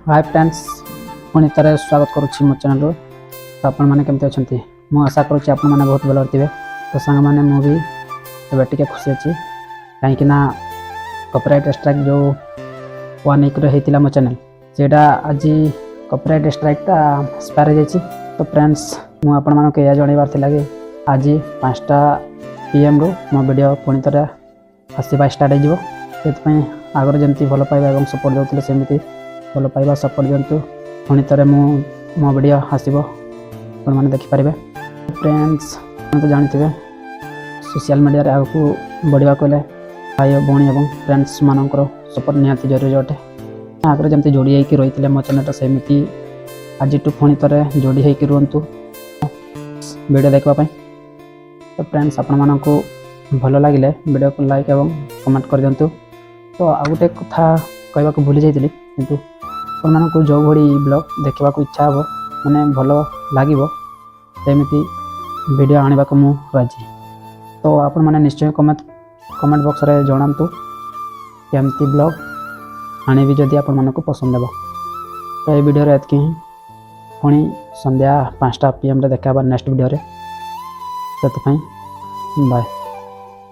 Hi friends पुणी थे स्वागत करुच्ची मो चैनल तो आपण मैंने केमती अच्छा मुझे आशा करुच्ची आपण मैंने बहुत भल थे तो सांग मैंने मुझे टे खुशी अच्छी कहीं कॉपीराइट स्ट्राइक जो 1 वीक होता मो चैनल से आज कॉपीराइट स्ट्राइकटा एक्सपायर हो जाए। तो फ्रेंड्स मुझे आपण मानक यह जनइबार था कि आज 5टा PM रु मो वीडियो पुणी थे आसवा स्टार्ट हो आगर जमी भल पाइबा और सपोर्ट देते सेमती भल पाइबा सपोर्ट दिंतु पुणी थे मो वीडियो आसो आपने देखिपारे। फ्रेंड्स तो जानते सोशल मीडिया आगे बढ़ा गले भाई भौणी और फ्रेंड्स मानकर सपोर्ट निहाती जरूरी अटे। आगे जमी जोड़ी होकर रही है मो चैनल सेमती आज पुणी थे जोड़ी होकर रुहतु वीडियो देखापी। तो फ्रेंड्स आपण मानक भल लगे वीडियो को लाइक और कमेंट कर दिंतु। तो आ गोटे कथा कहवाक भूली जाइली किंतु आपको जो भली ब्लॉग देखा इच्छा हे मैंने भल लगे सेमती वीडियो आने को मु राजी। तो आपण मैंने निश्चय कमेंट बॉक्स रे जनातु केमती ब्लॉग आने जदि आपण मानक पसंद हे। तो ये वीडियो एतकी ही पुणी संध्या 5टा PM देखा नेक्स्ट वीडियो से बाय।